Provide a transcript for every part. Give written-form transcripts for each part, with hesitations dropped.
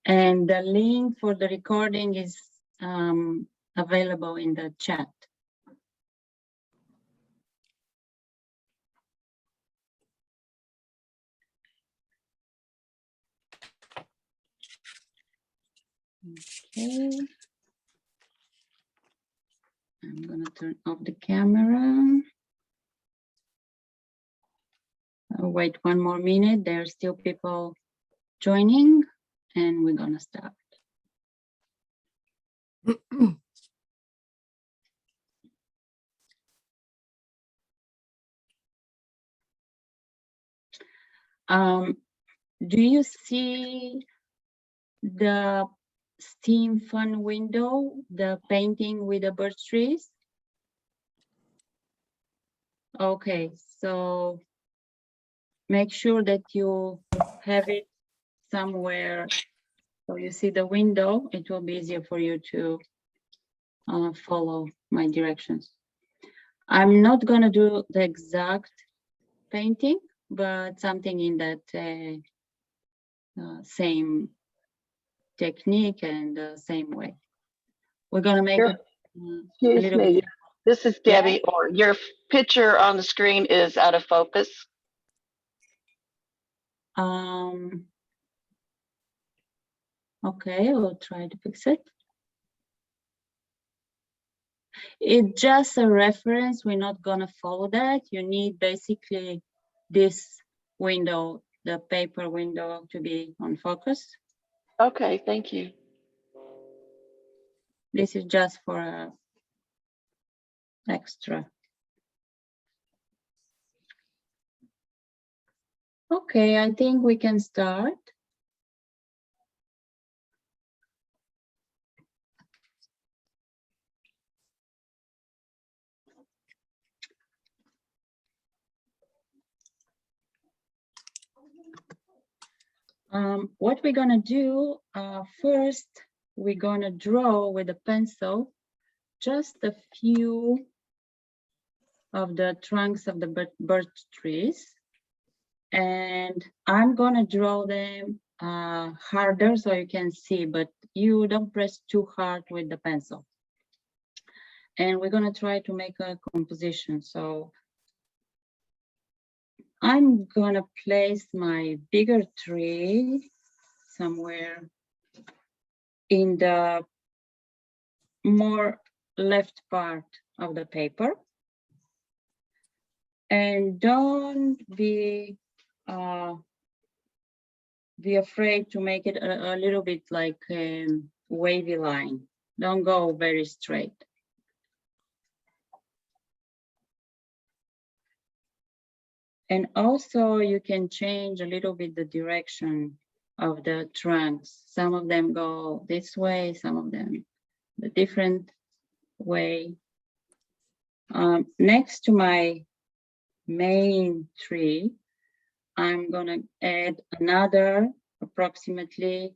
And the link for the recording is available in the chat. Okay. I'm gonna turn off the camera. I'll wait one more minute. There are still people joining, and we're gonna start. Do you see the Steam Fun window, the painting with the birch trees? Okay, so make sure that you have it somewhere. So you see the window, it will be easier for you to follow my directions. I'm not gonna do the exact painting, but something in that same technique and the same way. We're gonna make a Excuse me, bit. this is Debbie. Yeah. Or your picture on the screen is out of focus. Okay, we'll try to fix it. It's just a reference. We're not gonna follow that. You need basically this window, the paper window, to be on focus. Okay, thank you. This is just for extra. Okay, I think we can start. What we're gonna do first, we're gonna draw with a pencil just a few of the trunks of the birch trees, and I'm gonna draw them harder so you can see, but you don't press too hard with the pencil. And we're gonna try to make a composition. So I'm gonna place my bigger tree somewhere in the more left part of the paper. And don't be afraid to make it a little bit like a wavy line. Don't go very straight. And also you can change a little bit the direction of the trunks. Some of them go this way, some of them the different way. Next to my main tree, I'm gonna add another approximately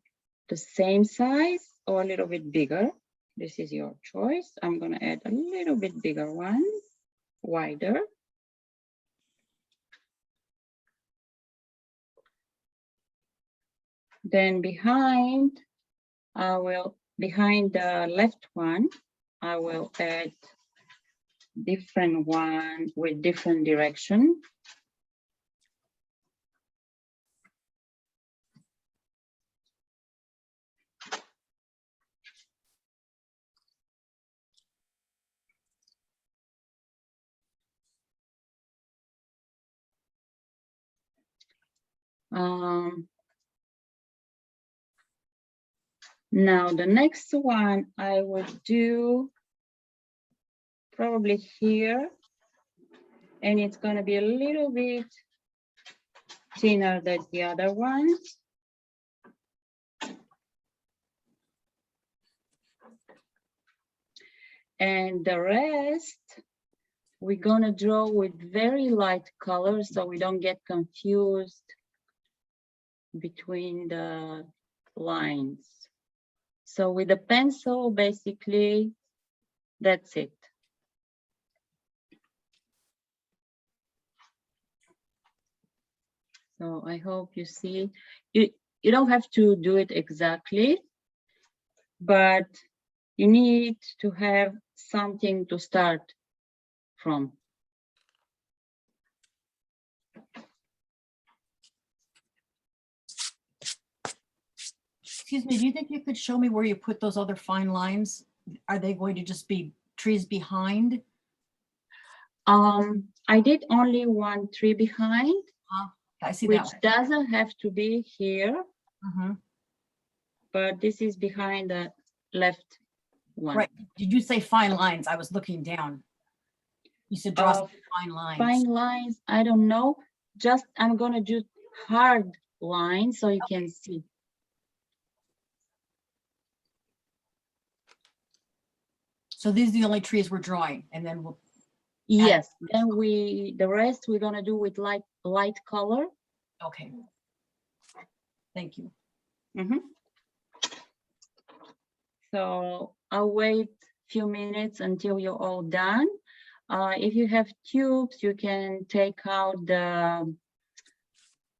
the same size or a little bit bigger. This is your choice. I'm gonna add a little bit bigger one, wider. Then behind the left one, I will add different one with different direction. Now the next one I would do probably here, and it's going to be a little bit thinner than the other ones. And the rest, we're going to draw with very light colors so we don't get confused between the lines. So with a pencil, basically, that's it. So I hope you see. you don't have to do it exactly, but you need to have something to start from. Excuse me, do you think you could show me where you put those other fine lines? Are they going to just be trees behind? I did only one tree behind, I see which that. doesn't have to be here, Mhm. but this is behind the left one. Right. Did you say fine lines? I was looking down. You said draw some fine lines. Fine lines, I don't know. Just I'm gonna do hard lines so you can see. So these are the only trees we're drawing, and then we'll. Yes, then the rest we're gonna do with light color. Okay. Thank you. So I'll wait a few minutes until you're all done. If you have tubes, you can take out the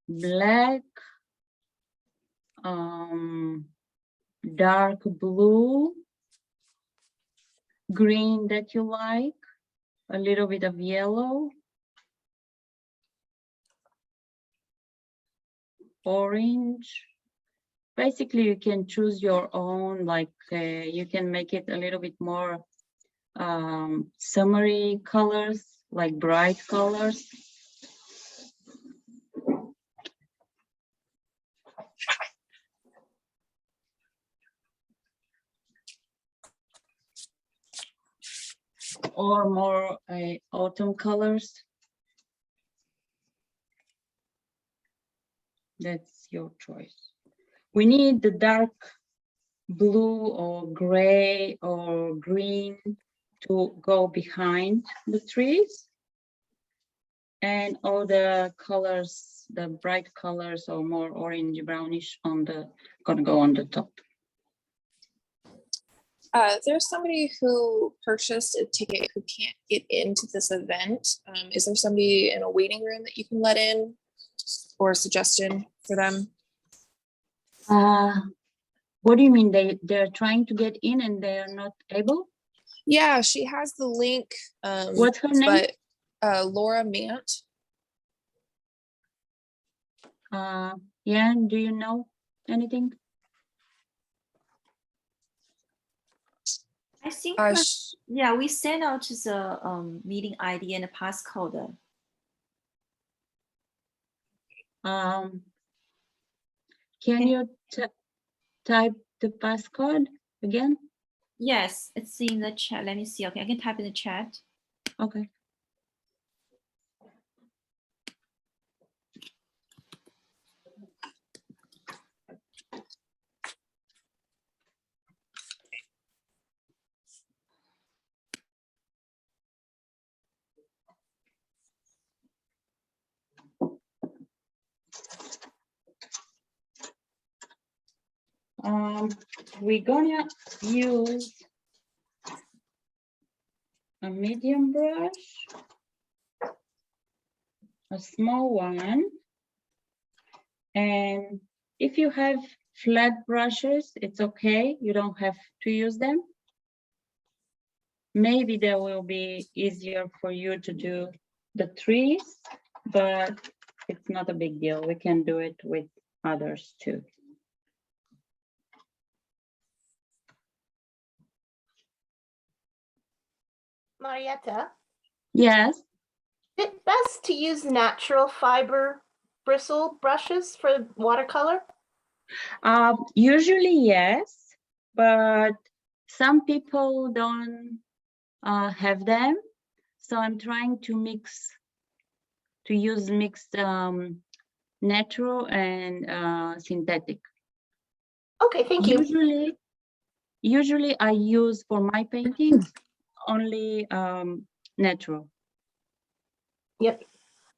black, dark blue, green that you like, a little bit of yellow, orange. Basically, you can choose your own, like you can make it a little bit more summery colors, like bright colors. Or more autumn colors. That's your choice. We need the dark blue or gray or green to go behind the trees. And all the colors, the bright colors or more orange brownish gonna go on the top. There's somebody who purchased a ticket who can't get into this event. Is there somebody in a waiting room that you can let in, or a suggestion for them? What do you mean? They're trying to get in and they're not able? Yeah, she has the link. What's her name? But Laura Mant. Yeah, do you know anything? I think, Uh, yeah, we sent out the meeting ID and the passcode. Can you type the passcode again? Yes, it's in the chat. Let me see. Okay, I can type in the chat. Okay. We're gonna use a medium brush, a small one, and if you have flat brushes, it's okay. You don't have to use them. Maybe that will be easier for you to do the trees, but it's not a big deal. We can do it with others too. Marietta, Yes. is it best to use natural fiber bristle brushes for watercolor? Usually yes, but some people don't have them. So I'm trying to use mixed natural and synthetic. Okay, thank you. Usually I use for my paintings only natural. Yep.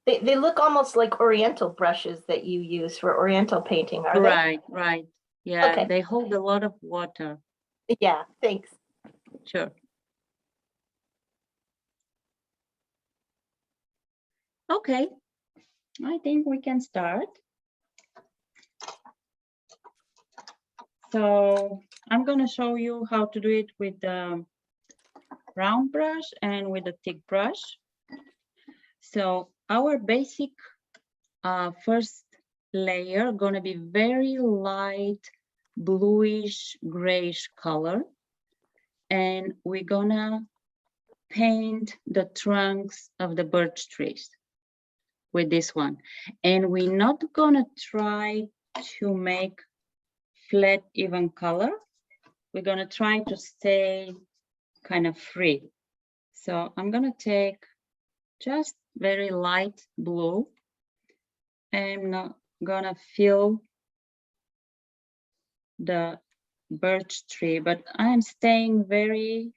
They look almost like oriental brushes that you use for oriental painting, are they? Right. Yeah, Okay. they hold a lot of water. Yeah, thanks. Sure. Okay, I think we can start. So I'm gonna show you how to do it with the round brush and with the thick brush. So our basic first layer gonna be very light bluish grayish color, and we're gonna paint the trunks of the birch trees with this one. And we're not gonna try to make flat even color. We're gonna try to stay kind of free. So I'm gonna take just very light blue. I'm not gonna fill the birch tree, but I'm staying very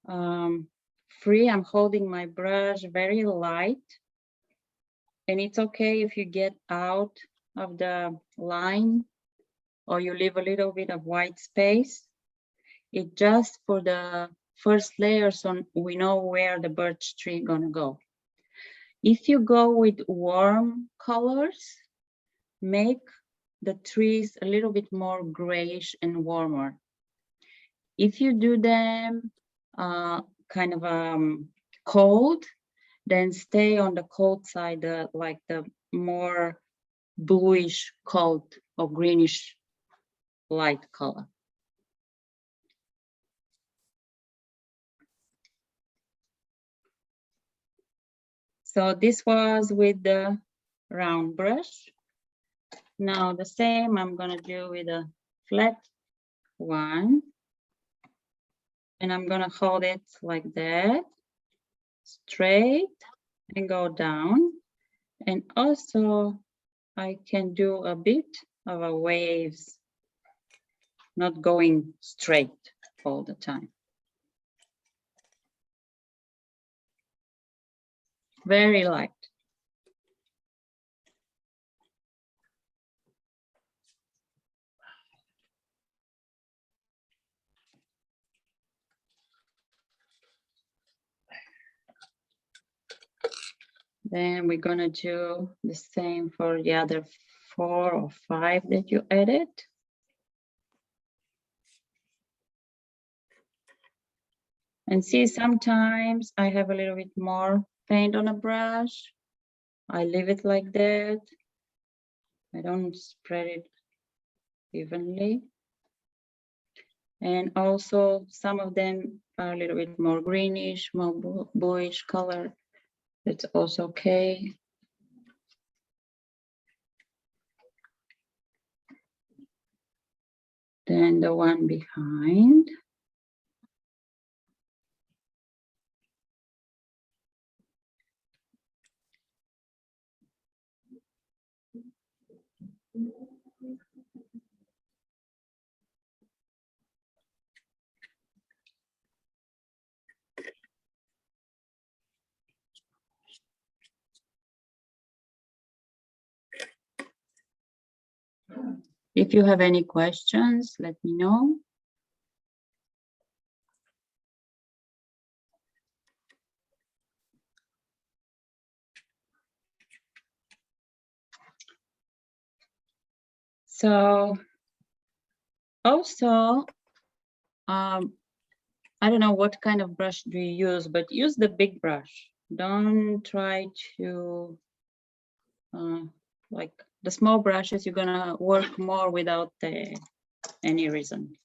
free. I'm holding my brush very light, and it's okay if you get out of the line or you leave a little bit of white space. It just for the first layer, so we know where the birch tree gonna go. If you go with warm colors, make the trees a little bit more grayish and warmer. If you do them kind of cold, then stay on the cold side, like the more bluish cold or greenish light color. So this was with the round brush. Now the same I'm gonna do with a flat one. And I'm gonna hold it like that, straight, and go down. And also I can do a bit of a waves, not going straight all the time. Very light. Then we're gonna do the same for the other 4 or 5 that you added. And see, sometimes I have a little bit more paint on a brush. I leave it like that. I don't spread it evenly. And also some of them are a little bit more greenish, more bluish color. That's also okay. Then the one behind. If you have any questions, let me know. So also, I don't know what kind of brush do you use, but use the big brush. Don't try to, like the small brushes, you're gonna work more without any reason.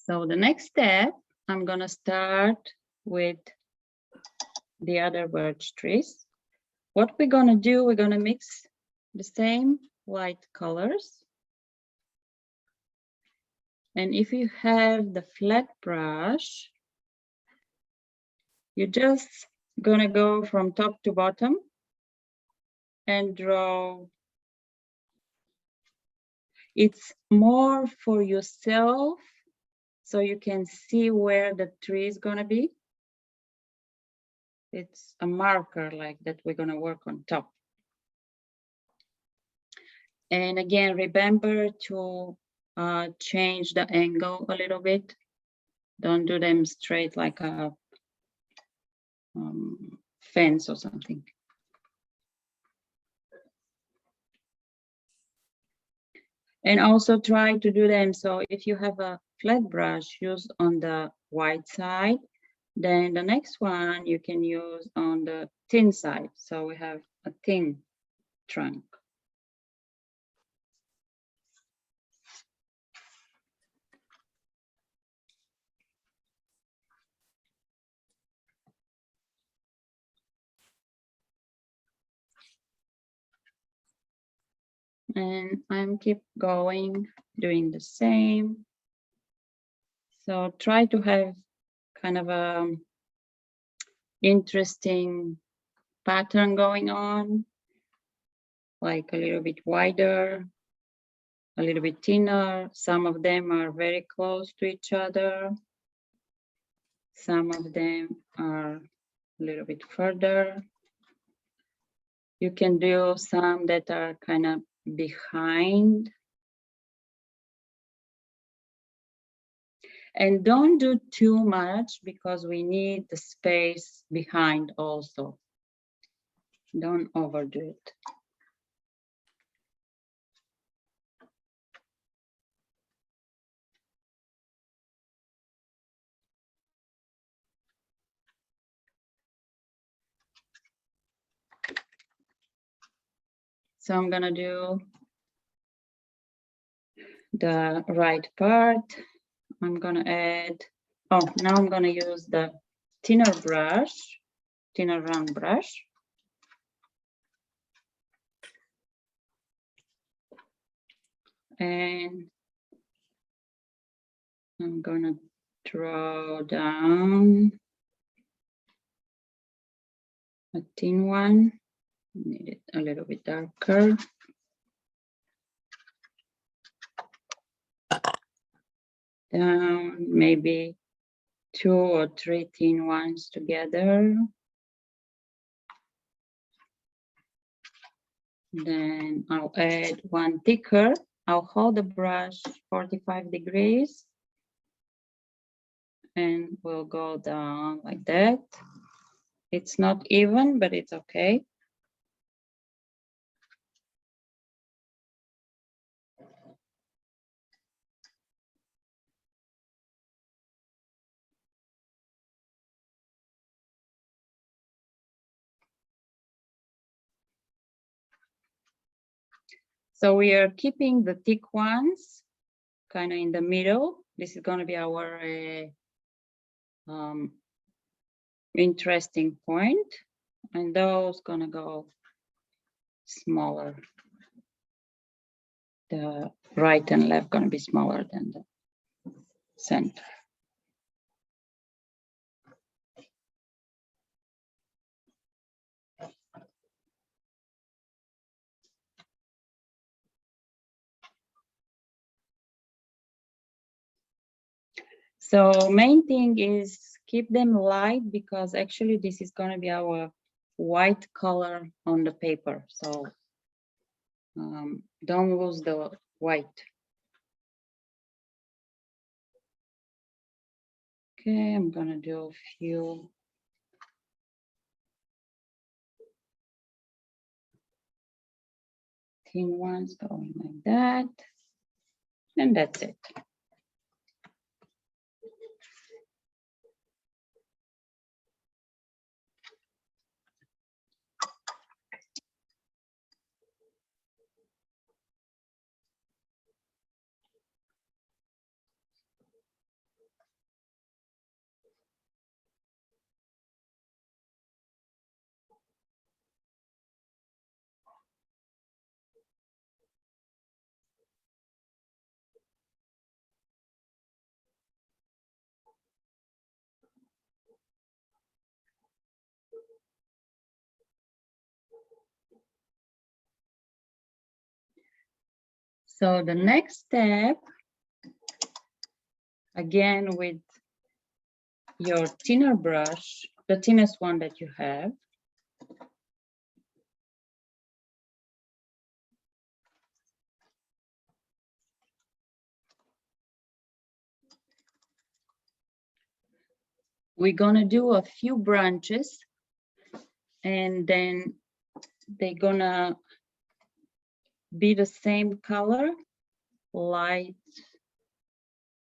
So the next step, I'm gonna start with the other birch trees. What we're gonna do, we're gonna mix the same light colors. And if you have the flat brush, you're just gonna go from top to bottom and draw. It's more for yourself, so you can see where the tree is gonna be. It's a marker like that we're gonna work on top. And again, remember to change the angle a little bit. Don't do them straight like a fence or something. And also try to do them so if you have a flat brush, use on the white side. Then the next one you can use on the thin side. So we have a thin trunk. And I'm keep going, doing the same. So try to have kind of a interesting pattern going on, like a little bit wider, a little bit thinner. Some of them are very close to each other. Some of them are a little bit further. You can do some that are kind of behind. And don't do too much because we need the space behind also. Don't overdo it. So I'm gonna do the right part. I'm gonna add, oh, now I'm gonna use the thinner brush, thinner round brush. And I'm gonna draw down a thin one. Need it a little bit darker. Down maybe 2 or 3 thin ones together. Then I'll add one thicker. I'll hold the brush 45 degrees. And we'll go down like that. It's not even, but it's okay. So we are keeping the thick ones kind of in the middle. This is going to be our interesting point, and those going to go smaller. The right and left going to be smaller than the center. So main thing is keep them light because actually this is going to be our white color on the paper. So don't lose the white. Okay, I'm gonna do a few. Thin ones going like that. And that's it. So the next step, again with your thinner brush, the thinnest one that you have. we're gonna do a few branches, and then they're gonna be the same color, light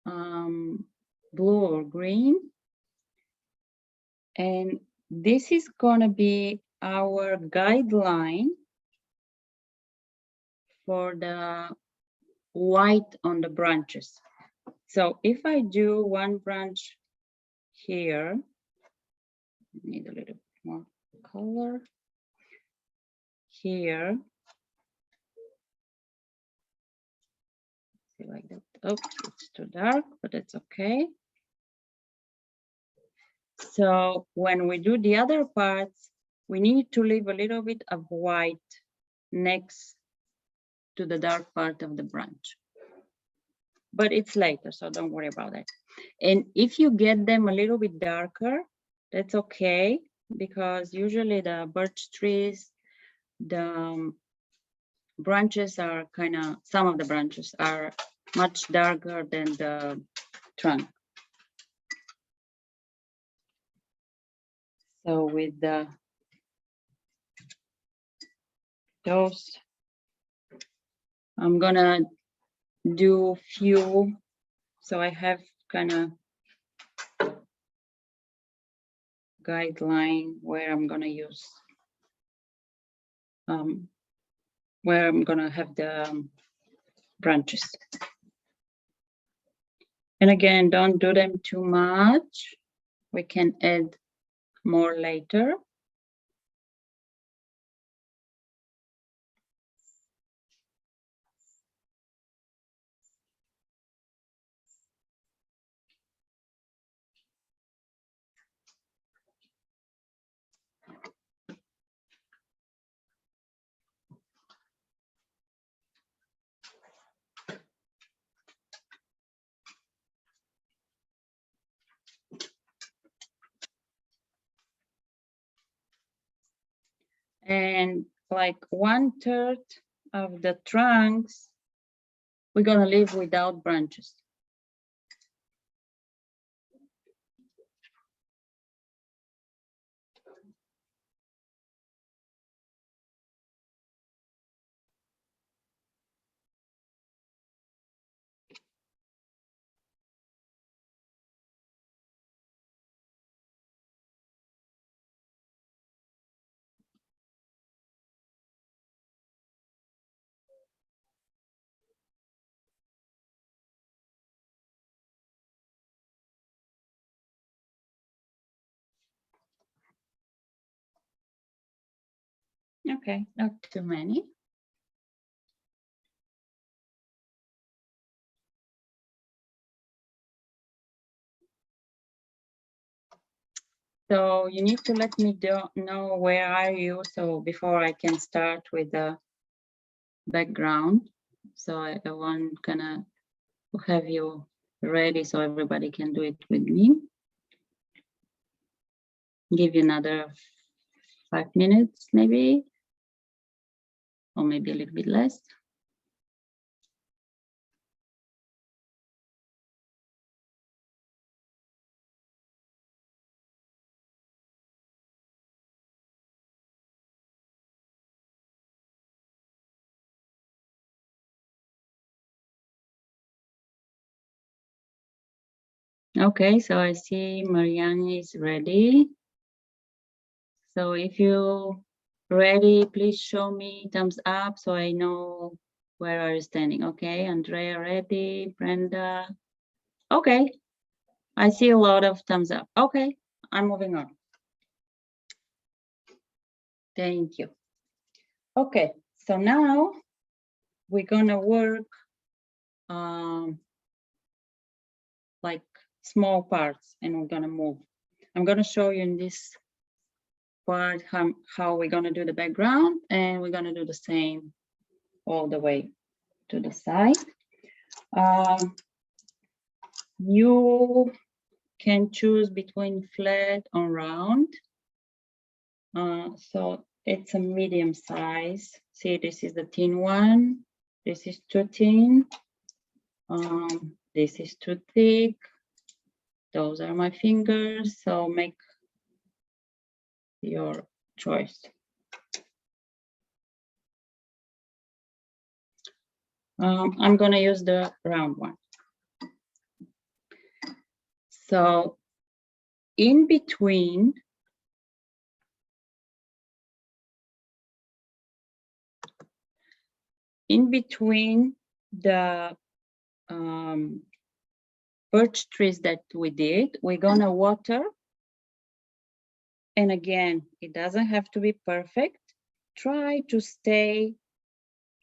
blue or green. And this is gonna be our guideline for the white on the branches. So if I do one branch here, need a little bit more color here. See, like that. Oh, it's too dark, but it's okay. So when we do the other parts, we need to leave a little bit of white next to the dark part of the branch. But it's later, so don't worry about it. And if you get them a little bit darker, that's okay, because usually the birch trees, the branches are kind of, some of the branches are much darker than the trunk. So with those, I'm gonna do few, so I have kind of guideline where I'm gonna use, where I'm gonna have the branches. And again, don't do them too much. We can add more later. And like 1/3 of the trunks, we're gonna leave without branches. Okay, not too many. So you need to let me know where are you, so before I can start with the background. So I want gonna have you ready so everybody can do it with me. Give you another 5 minutes maybe, or maybe a little bit less. Okay, so I see Marianne is ready. So if you ready, please show me thumbs up so I know where are you standing. Okay, Andrea ready, Brenda. Okay, I see a lot of thumbs up. Okay, I'm moving on. Thank you. Okay, so now we're gonna work like small parts, and we're gonna move. I'm gonna show you in this part how we're gonna do the background, and we're gonna do the same all the way to the side. You can choose between flat or round. So it's a medium size. See, this is the thin one. This is too thin. This is too thick. Those are my fingers, so make your choice. I'm gonna use the round one. So in between the birch trees that we did, we're gonna water. And again, it doesn't have to be perfect. Try to stay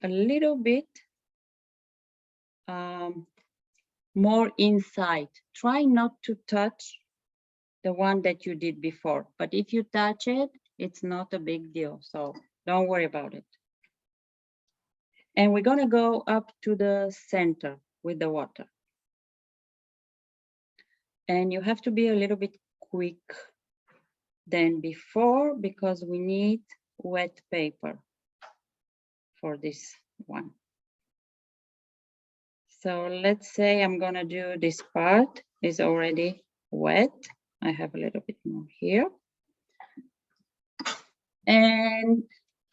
a little bit more inside. Try not to touch the one that you did before, but if you touch it, it's not a big deal, so don't worry about it. And we're gonna go up to the center with the water. And you have to be a little bit quick than before because we need wet paper for this one. So let's say I'm gonna do this part is already wet. I have a little bit more here. And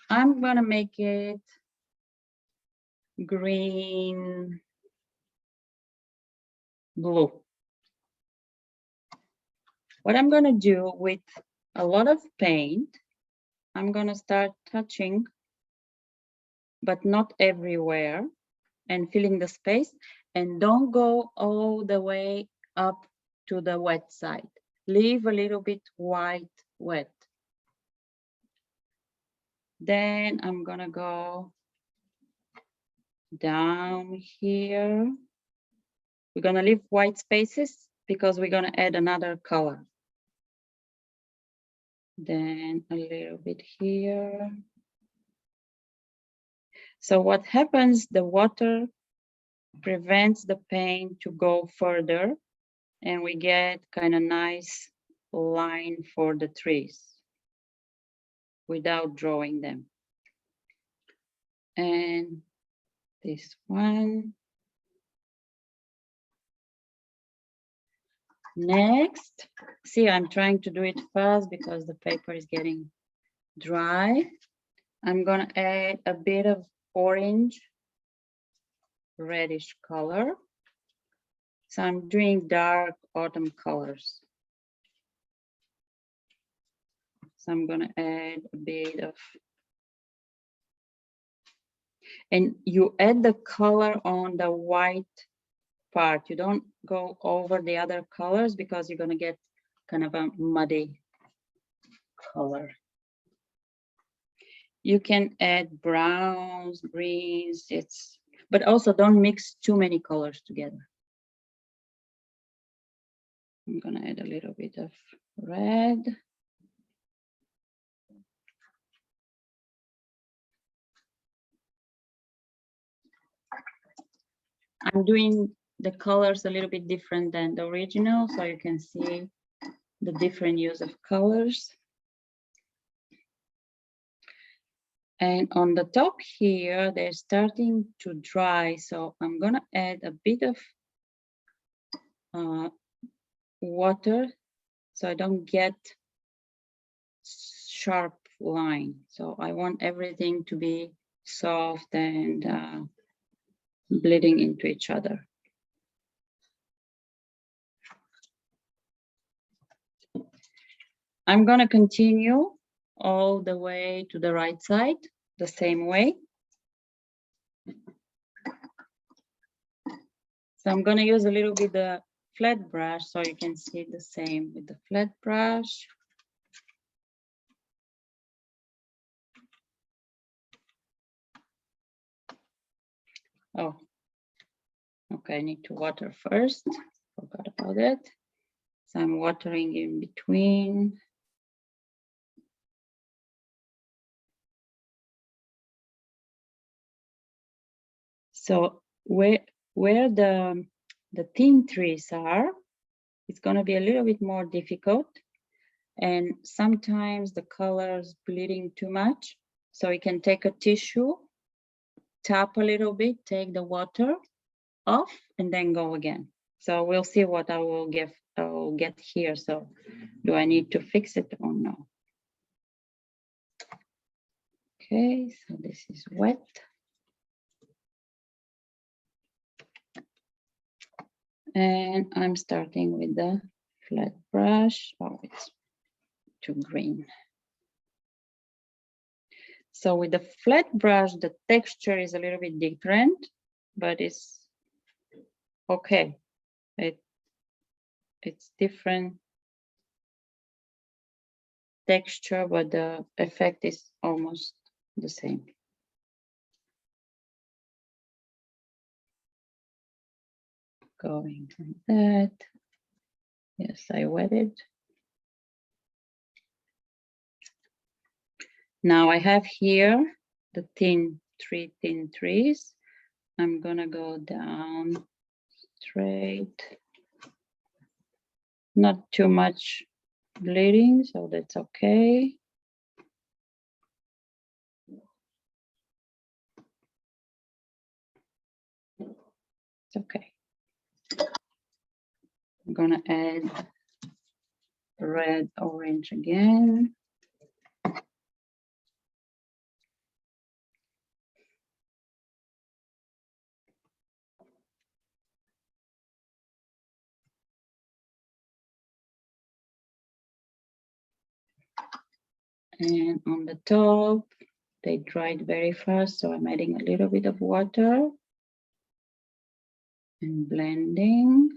I'm gonna make it green, blue. What I'm gonna do with a lot of paint, I'm gonna start touching, but not everywhere, and filling the space, and don't go all the way up to the wet side. Leave a little bit white wet. Then I'm gonna go down here. We're gonna leave white spaces because we're gonna add another color. Then a little bit here. So what happens, the water prevents the paint to go further and we get kind of nice line for the trees without drawing them. And this one. Next, see, I'm trying to do it fast because the paper is getting dry. I'm gonna add a bit of orange, reddish color. So I'm doing dark autumn colors. So I'm gonna add a bit of, and you add the color on the white part. You don't go over the other colors because you're gonna get kind of a muddy color. You can add browns, greens, but also don't mix too many colors together. I'm gonna add a little bit of red. I'm doing the colors a little bit different than the original, so you can see the different use of colors. And on the top here, they're starting to dry, so I'm gonna add a bit of water so I don't get sharp line. So I want everything to be soft and bleeding into each other. I'm gonna continue all the way to the right side, the same way. So I'm gonna use a little bit the flat brush so you can see the same with the flat brush. Oh, okay, I need to water first, forgot about it. So I'm watering in between. So where the thin trees are, it's gonna be a little bit more difficult. And sometimes the color's bleeding too much. So you can take a tissue, tap a little bit, take the water off, and then go again. So we'll see what I will give get here. So do I need to fix it or no? Okay, so this is wet. And I'm starting with the flat brush. Oh, it's too green. So with the flat brush, the texture is a little bit different, but it's okay. It's different texture, but the effect is almost the same. Going like that. Yes, I wetted. Now I have here the three thin trees. I'm gonna go down straight. Not too much bleeding, so that's okay. It's okay. I'm gonna add red, orange again. And on the top, they dried very fast, so I'm adding a little bit of water and blending.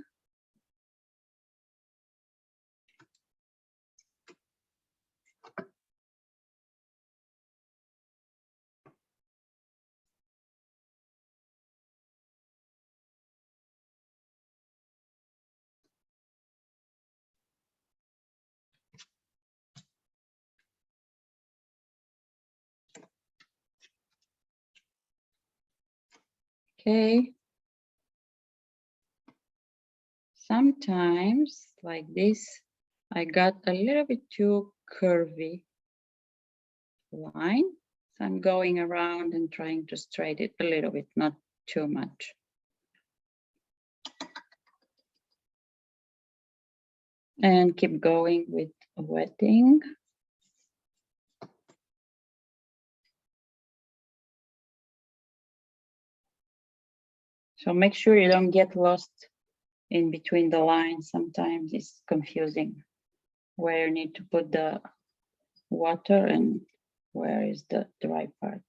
Okay. Sometimes like this, I got a little bit too curvy line. So I'm going around and trying to straighten it a little bit, not too much. And keep going with wetting. So make sure you don't get lost in between the lines. Sometimes it's confusing where you need to put the water and where is the dry part.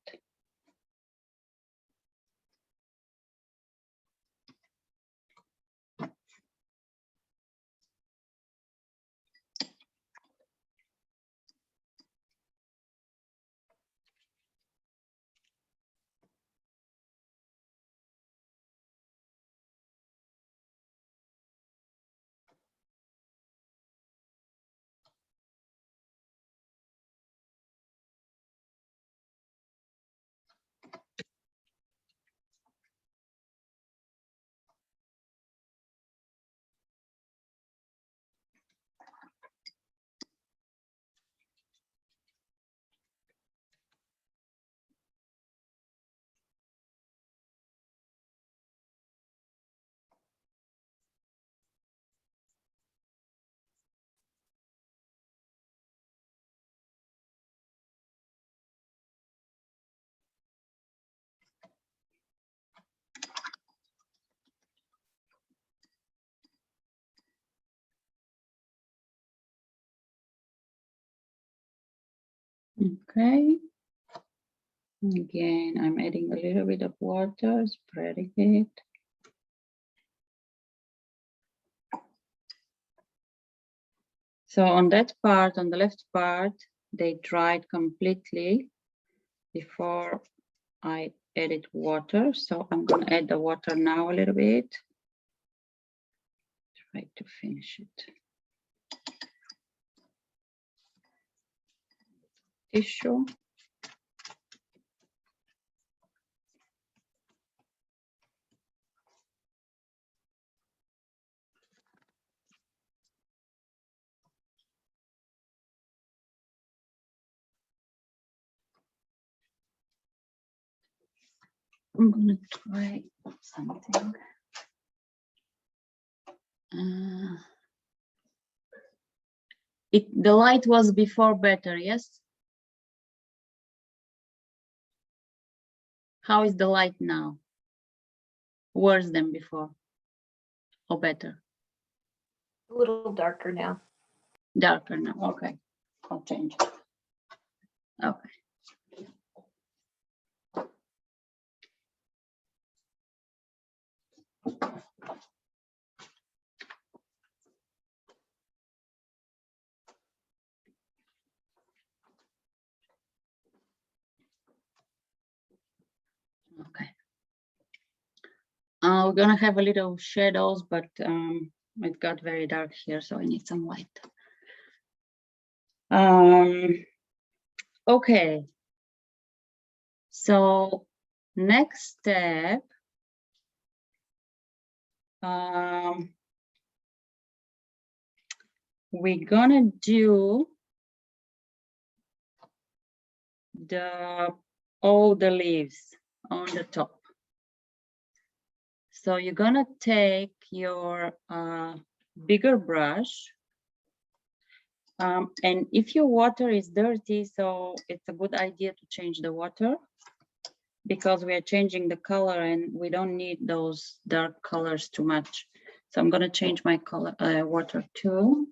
Okay. Again, I'm adding a little bit of water, spreading it. So on that part, on the left part, they dried completely before I added water. So I'm going to add the water now a little bit. Try to finish it. Tissue. I'm gonna try something. The light was before better, yes? How is the light now? Worse than before or better? A little darker now. Darker now, okay. I'll change it. Okay. Okay. We're gonna have a little shadows, but it got very dark here, so I need some light. Okay. So next step, we're gonna do all the leaves on the top. So you're gonna take your bigger brush, and if your water is dirty, so it's a good idea to change the water, because we are changing the color and we don't need those dark colors too much. So I'm gonna change my color water too.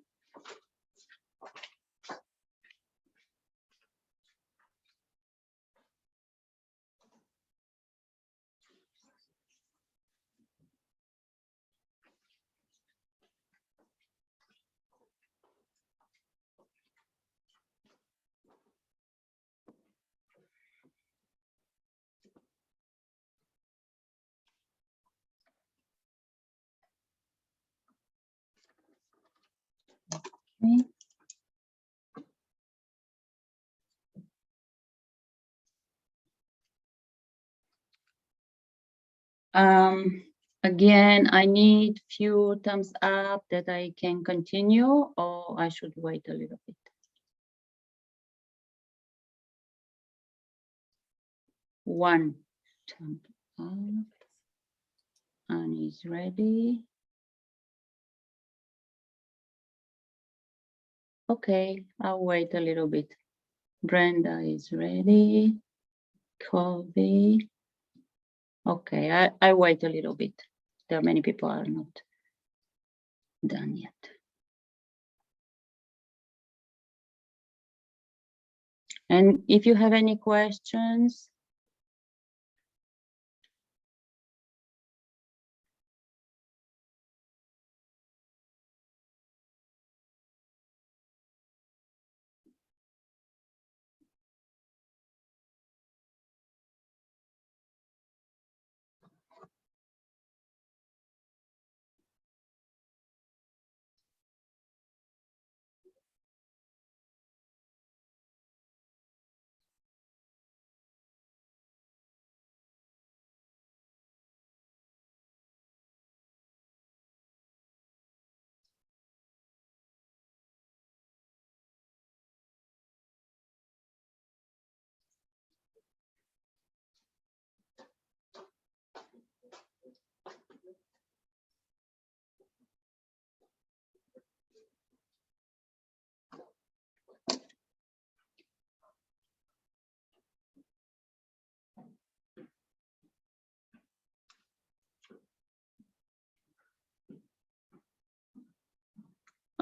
Okay. Again, I need few thumbs up that I can continue, or I should wait a little bit. One thumb up. Annie is ready. Okay, I'll wait a little bit. Brenda is ready. Colby. Okay, I wait a little bit. There are many people are not done yet. And if you have any questions,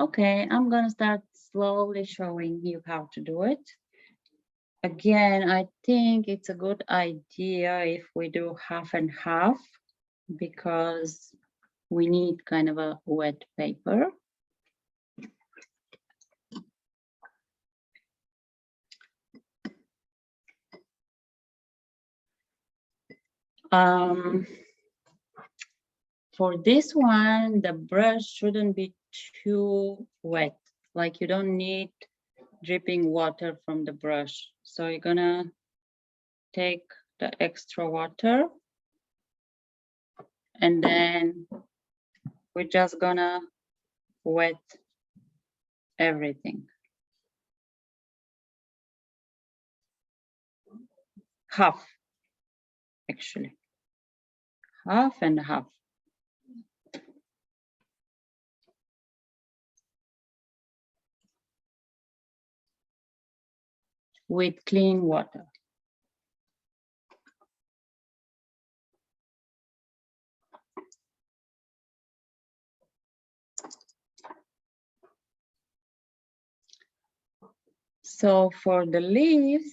okay, I'm gonna start slowly showing you how to do it. Again, I think it's a good idea if we do half and half, because we need kind of a wet paper. For this one, the brush shouldn't be too wet. Like, you don't need dripping water from the brush. So you're gonna take the extra water, and then we're just gonna wet everything. Half, actually. Half and half. with clean water. So for the leaves,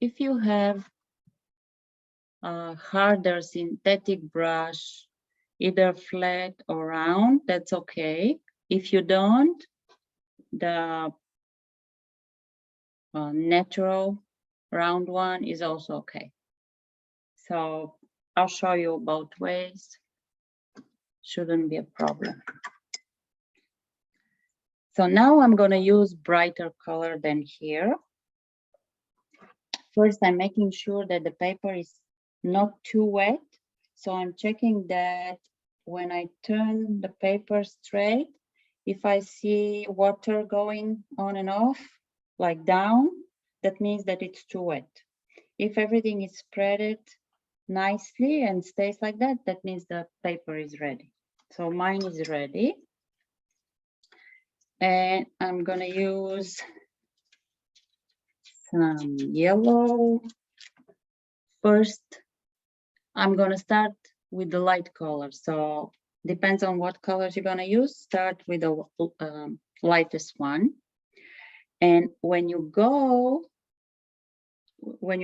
if you have a harder synthetic brush, either flat or round, that's okay. If you don't, the natural round one is also okay. So I'll show you both ways. Shouldn't be a problem. So now I'm gonna use brighter color than here. First, I'm making sure that the paper is not too wet. So I'm checking that when I turn the paper straight, if I see water going on and off, like down, that means that it's too wet. If everything is spreaded nicely and stays like that, that means the paper is ready. So mine is ready. And I'm gonna use some yellow. First, I'm gonna start with the light color. So depends on what colors you're gonna use. Start with the lightest one. And when you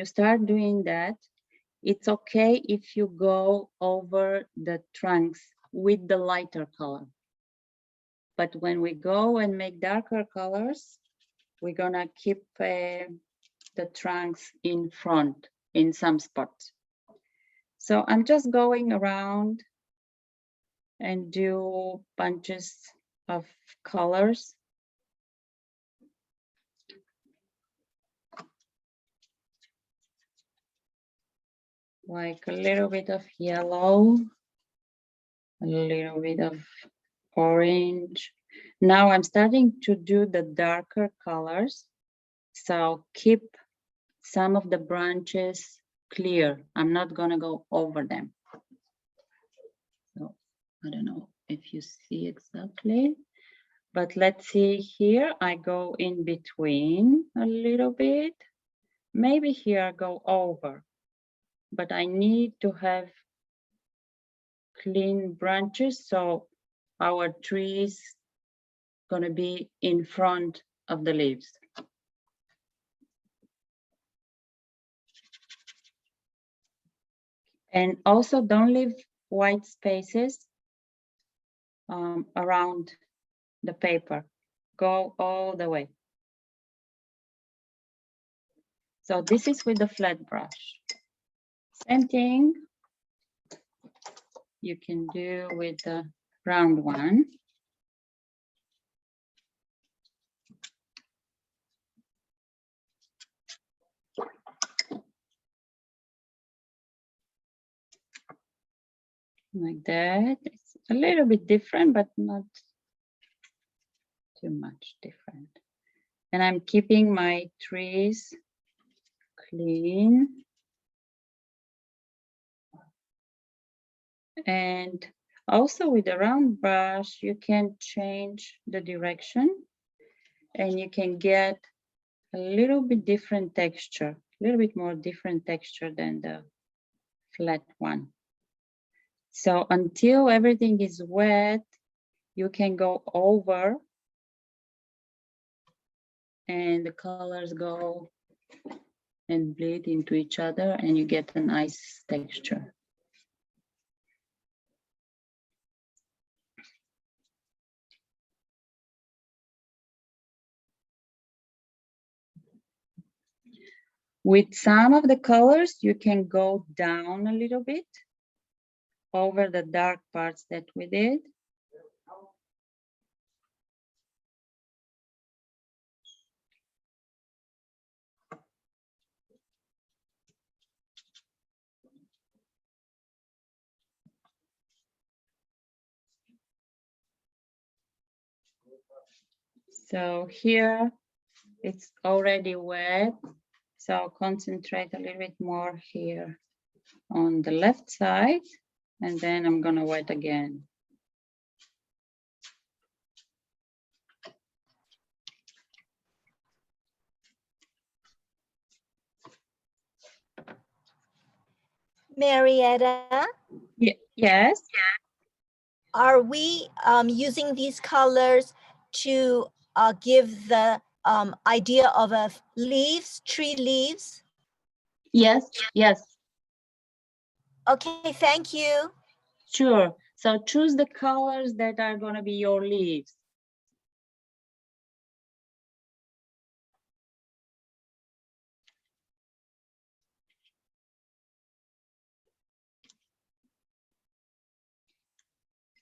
start doing that, it's okay if you go over the trunks with the lighter color. But when we go and make darker colors, we're gonna keep the trunks in front in some spots. So I'm just going around and do bunches of colors. Like a little bit of yellow, a little bit of orange. Now I'm starting to do the darker colors. So keep some of the branches clear. I'm not gonna go over them. So I don't know if you see exactly, but let's see here. I go in between a little bit. Maybe here I go over, but I need to have clean branches. So our tree is gonna be in front of the leaves. And also don't leave white spaces around the paper. Go all the way. So this is with the flat brush. Same thing you can do with the round one. Like that. It's a little bit different, but not too much different. And I'm keeping my trees clean. And also with the round brush, you can change the direction and you can get a little bit different texture, a little bit more different texture than the flat one. So until everything is wet, you can go over and the colors go and bleed into each other and you get a nice texture. With some of the colors, you can go down a little bit over the dark parts that we did. So here it's already wet. So I'll concentrate a little bit more here on the left side, and then I'm gonna wet again. Marietta, Yes, are we using these colors to give the idea of leaves, tree leaves? yes, yes, Okay, thank you. sure. So choose the colors that are gonna be your leaves.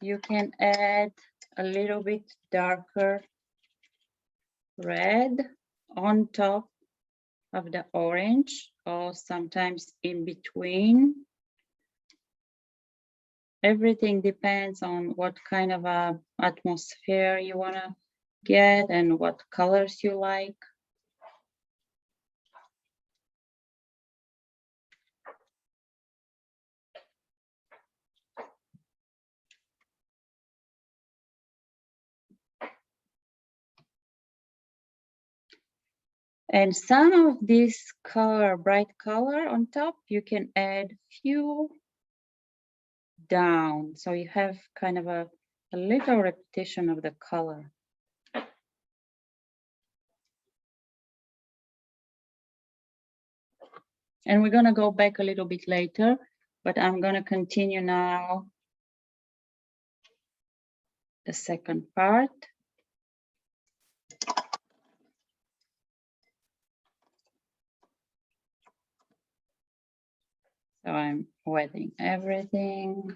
You can add a little bit darker red on top of the orange, or sometimes in between. Everything depends on what kind of a atmosphere you wanna get and what colors you like. And some of this color, bright color on top, you can add few down. So you have kind of a little repetition of the color. And we're gonna go back a little bit later, but I'm gonna continue now the second part. So I'm wetting everything.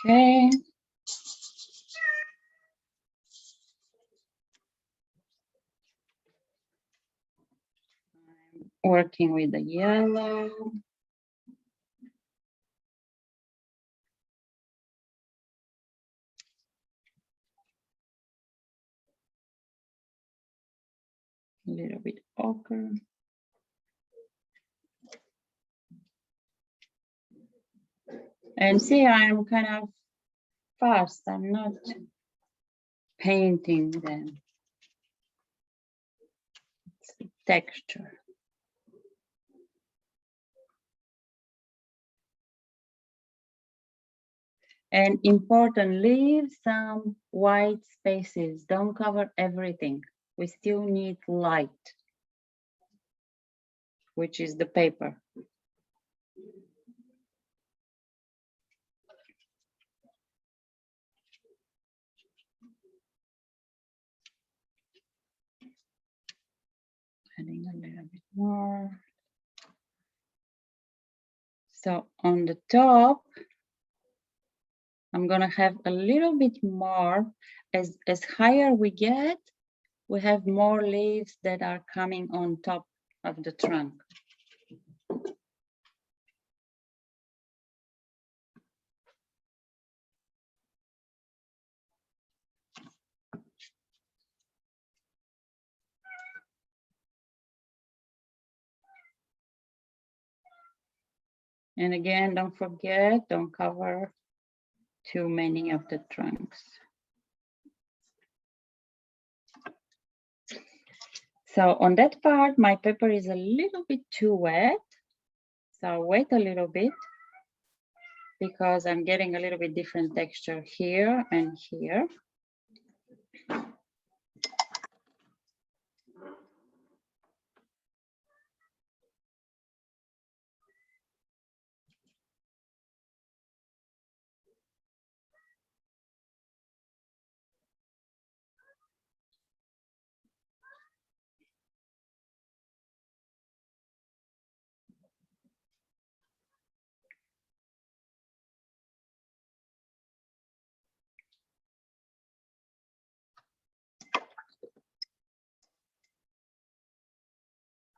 Okay. I'm working with the yellow. A little bit ochre. And see, I'm kind of fast. I'm not painting them. It's the texture. And important, leave some white spaces. Don't cover everything. We still need light, which is the paper. Adding a little bit more. So on the top, I'm gonna have a little bit more. As higher we get, we have more leaves that are coming on top of the trunk. And again, don't forget, don't cover too many of the trunks. So on that part, my paper is a little bit too wet. So I'll wait a little bit because I'm getting a little bit different texture here and here.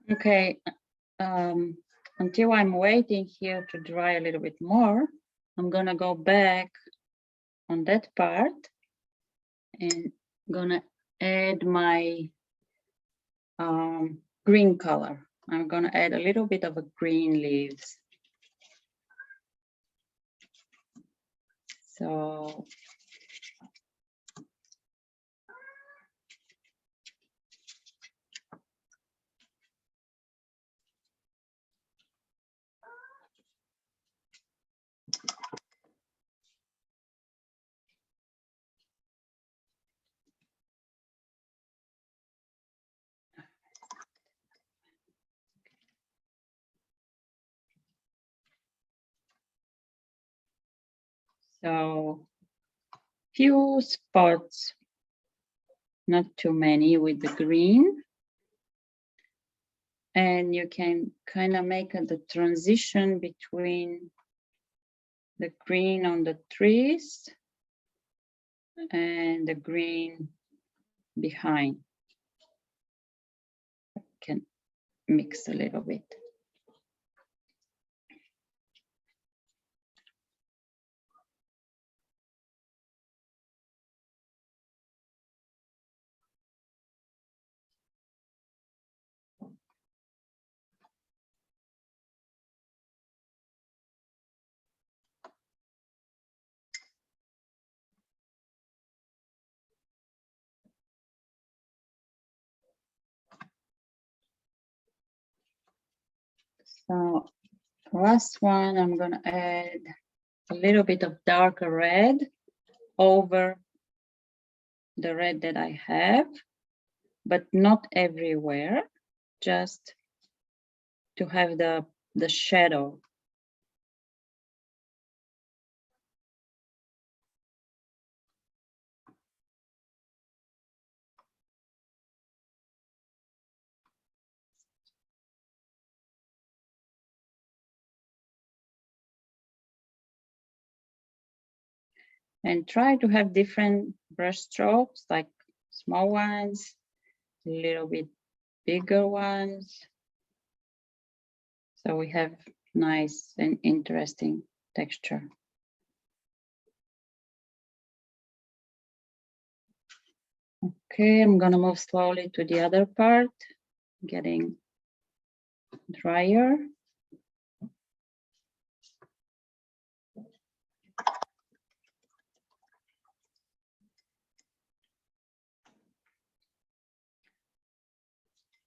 Okay, until I'm waiting here to dry a little bit more, I'm gonna go back on that part and gonna add my green color. I'm gonna add a little bit of a green leaves. So few spots, not too many with the green. And you can kind of make the transition between the green on the trees and the green behind. Can mix a little bit. So last one, I'm gonna add a little bit of darker red over the red that I have, but not everywhere, just to have the shadow. And try to have different brush strokes, like small ones, a little bit bigger ones. So we have nice and interesting texture. Okay, I'm gonna move slowly to the other part, getting drier.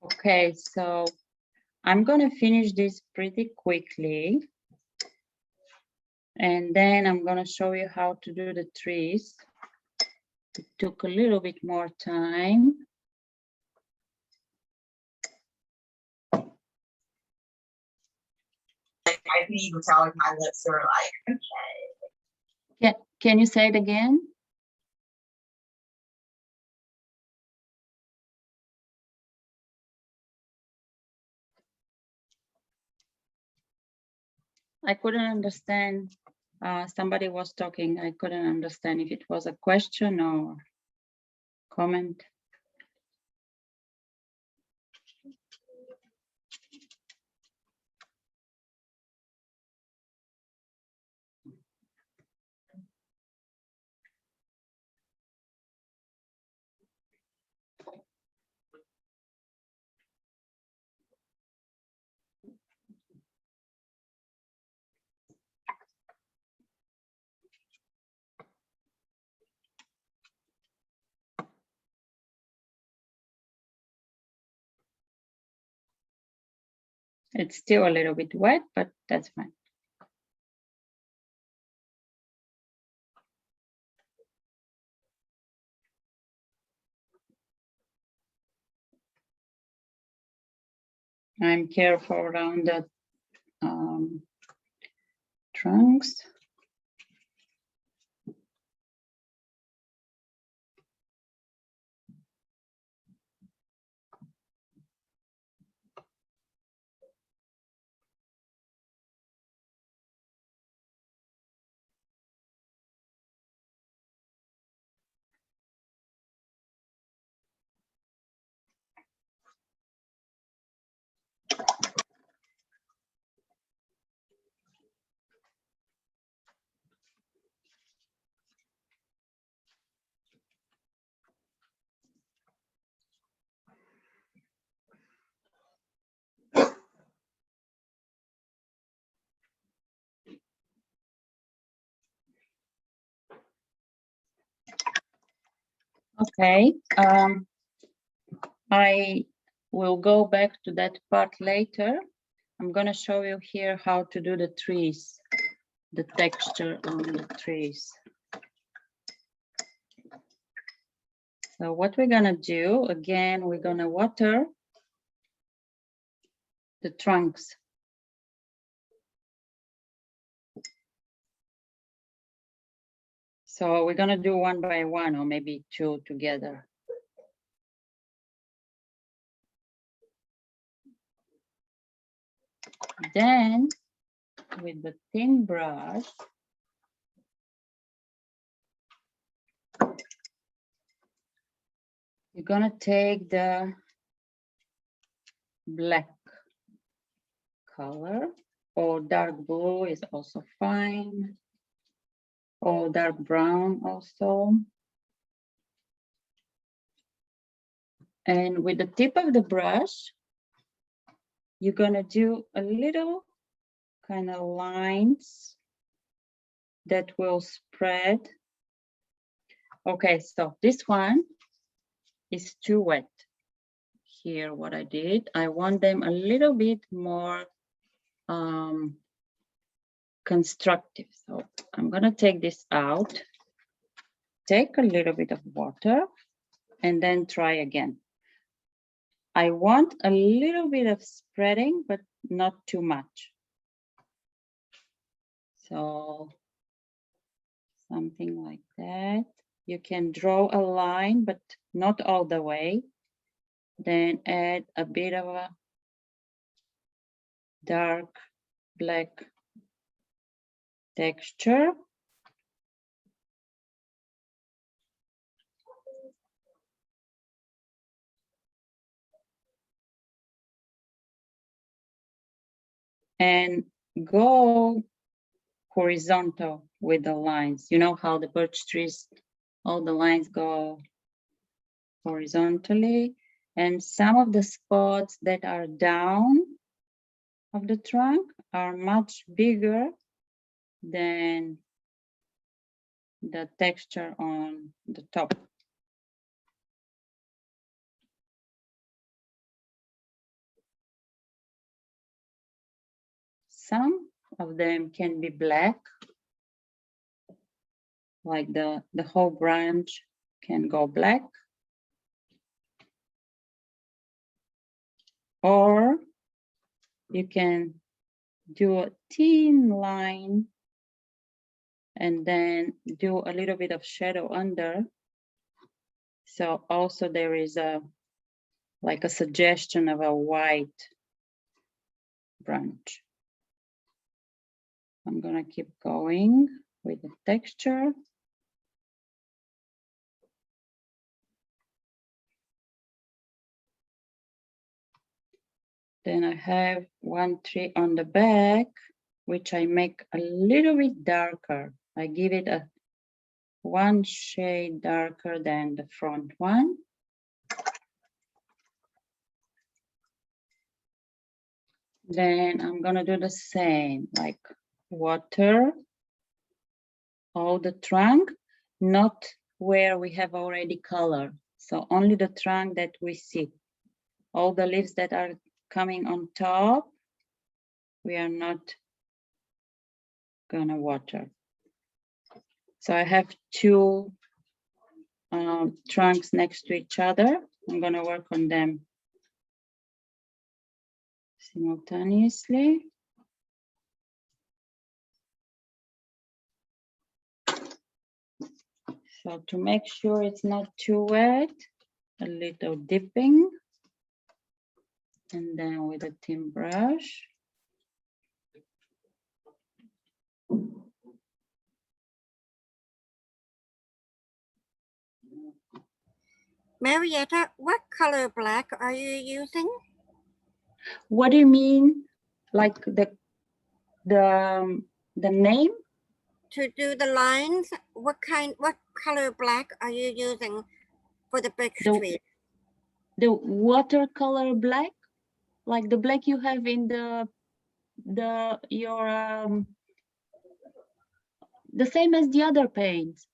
Okay, so I'm gonna finish this pretty quickly. And then I'm gonna show you how to do the trees. It took a little bit more time. I can even tell like my lips are like, okay. Can you say it again? I couldn't understand. Somebody was talking. I couldn't understand if it was a question or comment. It's still a little bit wet, but that's fine. I'm careful around the trunks. Okay, I will go back to that part later. I'm gonna show you here how to do the trees, the texture on the trees. So what we're gonna do, again, we're gonna water the trunks. So we're gonna do one by one or maybe two together. Then with the thin brush, you're gonna take the black color, or dark blue is also fine, or dark brown also. And with the tip of the brush, you're gonna do a little kind of lines that will spread. Okay, so this one is too wet. Here, what I did, I want them a little bit more constructive. So I'm gonna take this out, take a little bit of water, and then try again. I want a little bit of spreading, but not too much. So something like that. You can draw a line, but not all the way. Then add a bit of a dark black texture. And go horizontal with the lines. You know how the birch trees, all the lines go horizontally, and some of the spots that are down of the trunk are much bigger than the texture on the top. Some of them can be black, like the whole branch can go black. Or you can do a thin line and then do a little bit of shadow under. So also there is like a suggestion of a white branch. I'm gonna keep going with the texture. Then I have one tree on the back, which I make a little bit darker. I give it a one shade darker than the front one. Then I'm gonna do the same, like water all the trunk, not where we have already color. So only the trunk that we see. All the leaves that are coming on top, we are not gonna water. So I have two trunks next to each other. I'm gonna work on them simultaneously. So to make sure it's not too wet, a little dipping. And then with a thin brush. Marietta, what color black are you using? What do you mean? Like the name? To do the lines, what color black are you using for the birch tree? The watercolor black, like the black you have in the same as the other paints.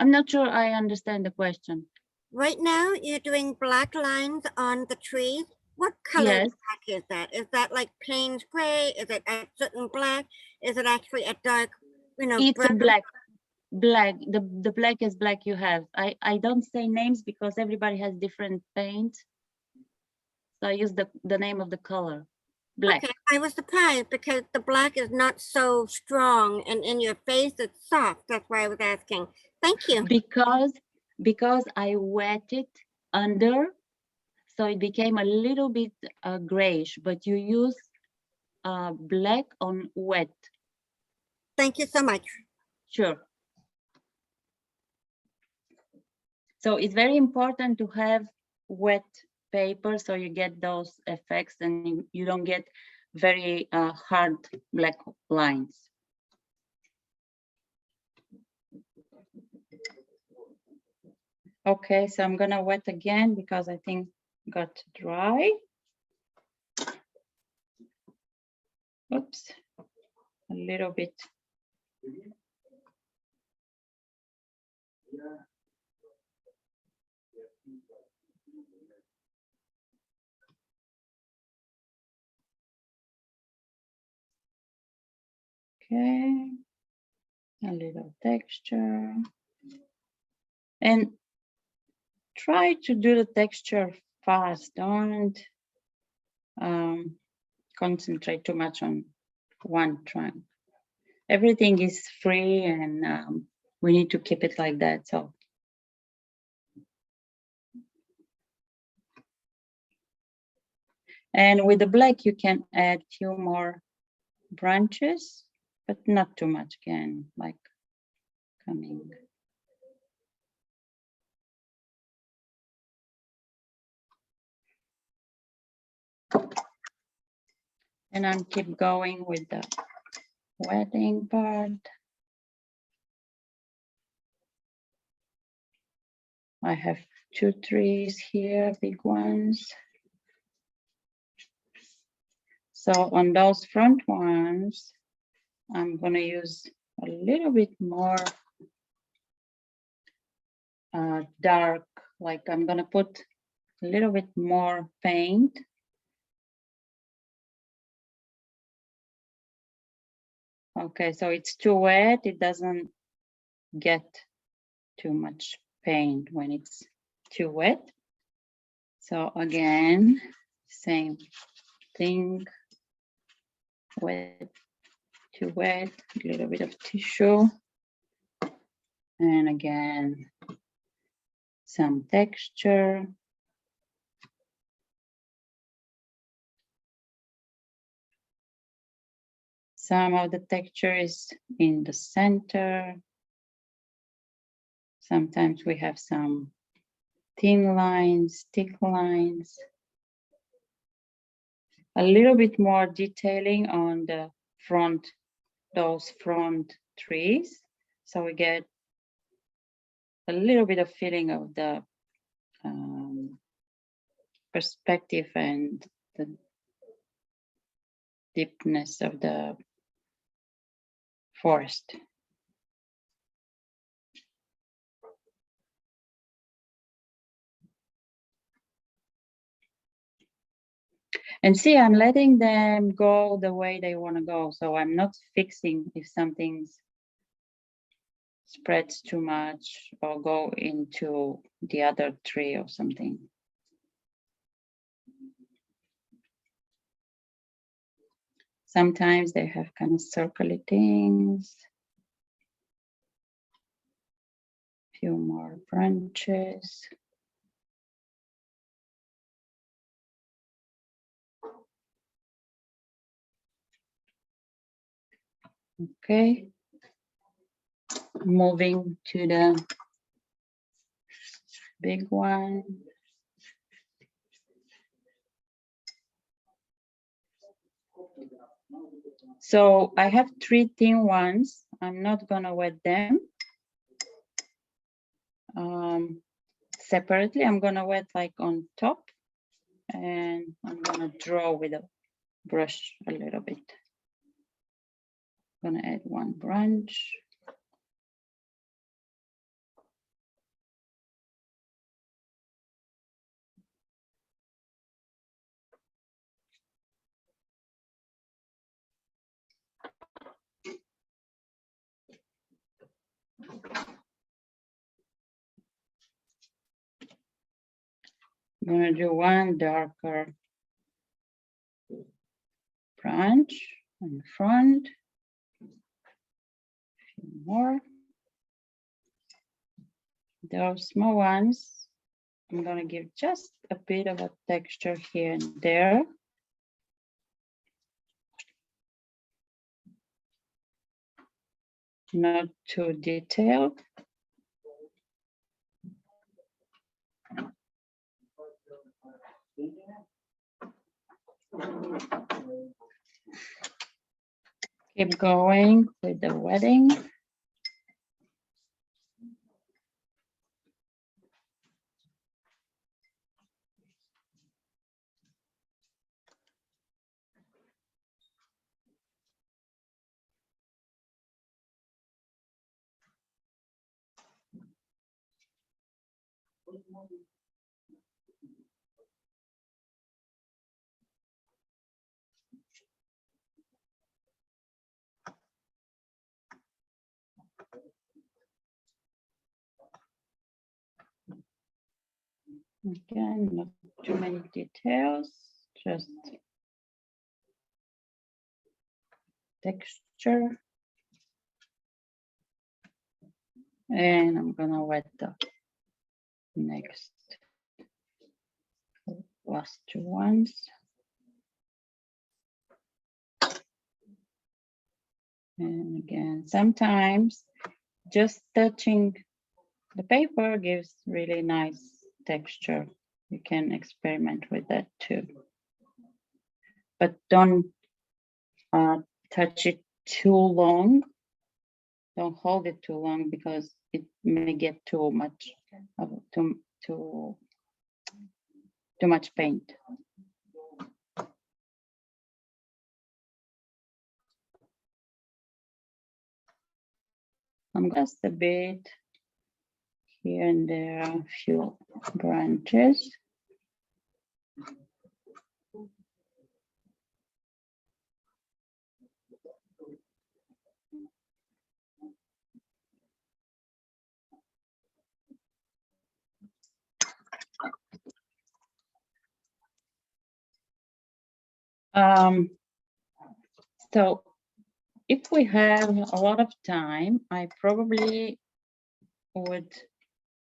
I'm not sure I understand the question. Right now, you're doing black lines on the trees. What color Yes. black is that? Is that like Payne's gray? Is it a certain black? Is it actually a dark, It's a brown? black. The black is black you have. I don't say names because everybody has different paint. So I use the name of the color, black. Okay, I was surprised because the black is not so strong and in your face it's soft. That's why I was asking. Thank you. Because I wet it under, so it became a little bit grayish, but you use black on wet. Thank you so much. Sure. So it's very important to have wet paper so you get those effects and you don't get very hard black lines. Okay, so I'm gonna wet again because I think it got dry. Oops, a little bit. Okay, a little texture. And try to do the texture fast. Don't concentrate too much on one trunk. Everything is free and we need to keep it like that. So. And with the black, you can add few more branches, but not too much again, like coming. And I'm keep going with the wetting part. I have 2 trees here, big ones. So on those front ones, I'm gonna use a little bit more dark, like I'm gonna put a little bit more paint. Okay, so it's too wet, it doesn't get too much paint when it's too wet. So again, same thing, wet, too wet, a little bit of tissue. And again, some texture. Some of the texture is in the center. Sometimes we have some thin lines, thick lines. A little bit more detailing on the front, those front trees. So we get a little bit of feeling of the perspective and the deepness of the forest. And see, I'm letting them go the way they want to go. So I'm not fixing if something spreads too much or go into the other tree or something. Sometimes they have kind of circly things. Few more branches. Okay. Moving to the big one. So I have 3 thin ones. I'm not gonna wet them separately. I'm gonna wet like on top, and I'm gonna draw with a brush a little bit. Gonna add 1 branch. I'm gonna do one darker branch in front. A few more. Those small ones, I'm gonna give just a bit of a texture here and there. Not too detailed. Keep going with the wedding. Again, not too many details, just texture. And I'm gonna wet the next last two ones. And again, sometimes just touching the paper gives really nice texture. You can experiment with that too. But don't touch it too long. Don't hold it too long because it may get too much too much paint. I'm just a bit here and there, a few branches. So if we have a lot of time, I probably would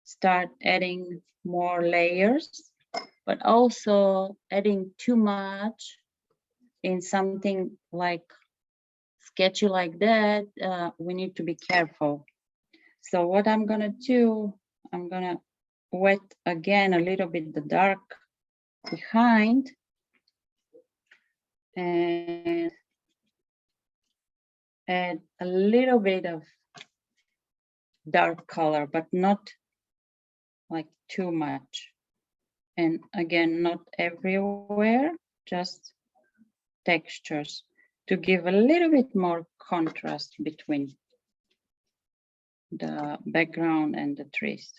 start adding more layers, but also adding too much in something like sketchy like that, we need to be careful. So what I'm gonna do, I'm gonna wet again a little bit the dark behind and add a little bit of dark color, but not like too much. And again, not everywhere, just textures to give a little bit more contrast between the background and the trees.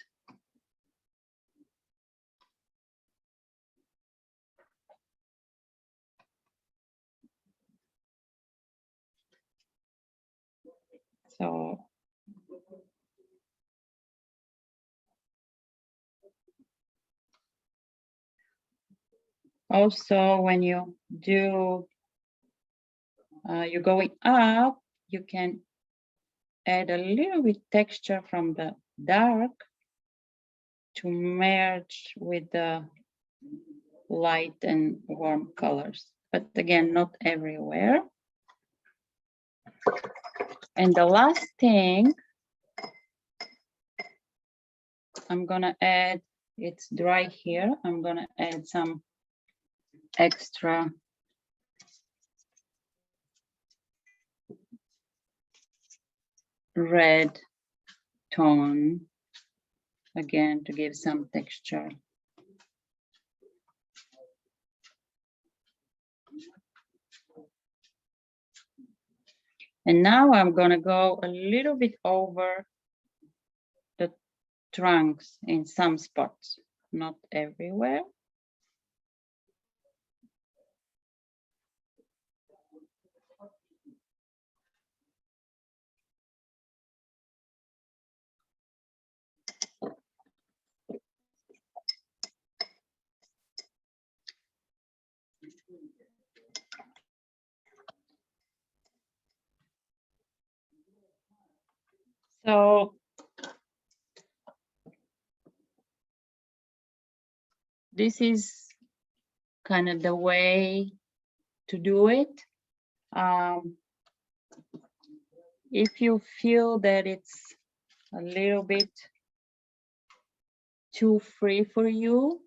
So also when you do, you're going up, you can add a little bit texture from the dark to merge with the light and warm colors. But again, not everywhere. And the last thing I'm gonna add, it's dry here, I'm gonna add some extra red tone, again, to give some texture. And now I'm gonna go a little bit over the trunks in some spots, not everywhere. So this is kind of the way to do it. If you feel that it's a little bit too free for you,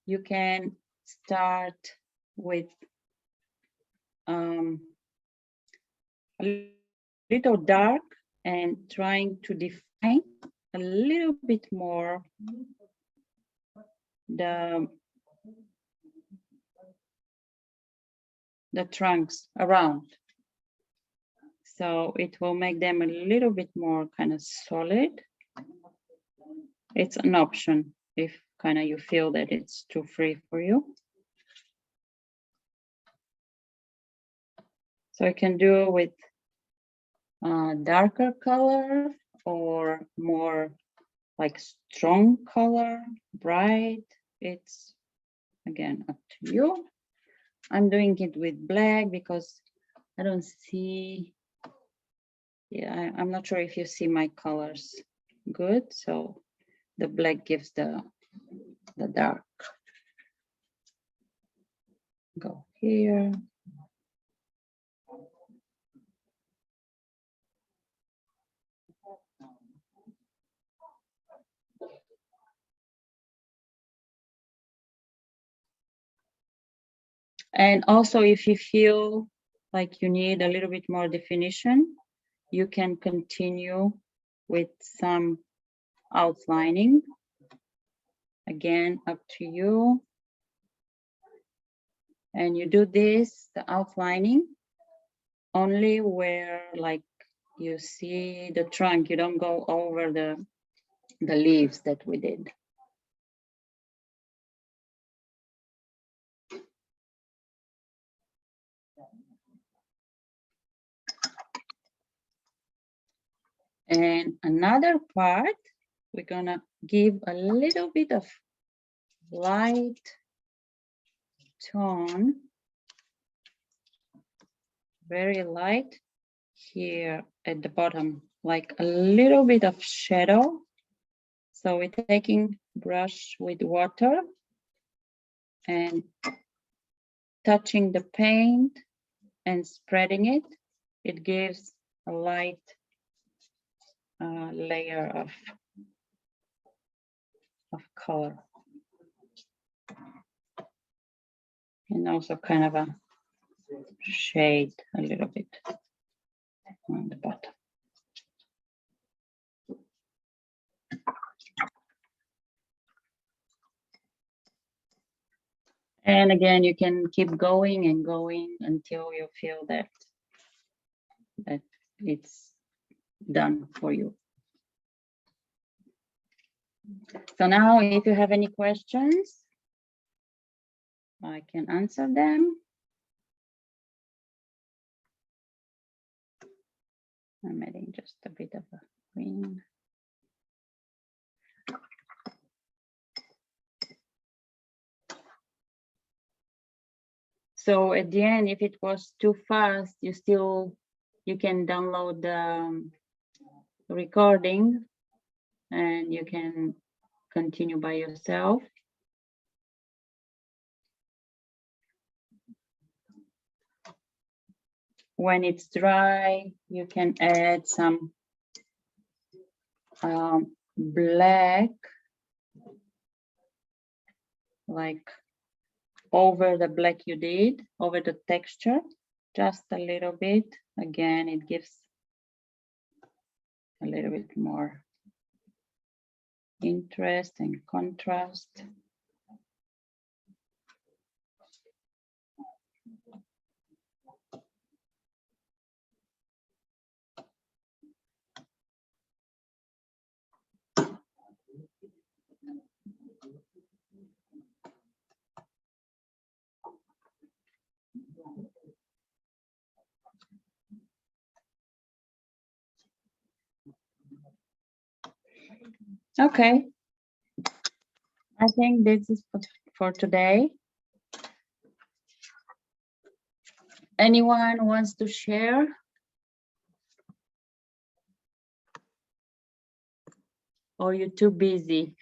you can start with a little dark and trying to define a little bit more the trunks around. So it will make them a little bit more kind of solid. It's an option if kind of you feel that it's too free for you. So you can do with darker color or more like strong color, bright. It's again up to you. I'm doing it with black because I don't see, yeah, I'm not sure if you see my colors good. So the black gives the dark. Go here. And also, if you feel like you need a little bit more definition, you can continue with some outlining. Again, up to you. And you do this, the outlining, only where like you see the trunk. You don't go over the leaves that we did. And another part, we're gonna give a little bit of light tone, very light here at the bottom, like a little bit of shadow. So we're taking brush with water and touching the paint and spreading it. It gives a light layer of color. And also kind of a shade a little bit on the bottom. And again, you can keep going and going until you feel that it's done for you. So now if you have any questions, I can answer them. I'm adding just a bit of a green. So at the end, if it was too fast, you can download the recording and you can continue by yourself. When it's dry, you can add some black, like over the black you did, over the texture, just a little bit. Again, it gives a little bit more interest and contrast. Okay, I think this is for today. Anyone wants to share? or you're too busy?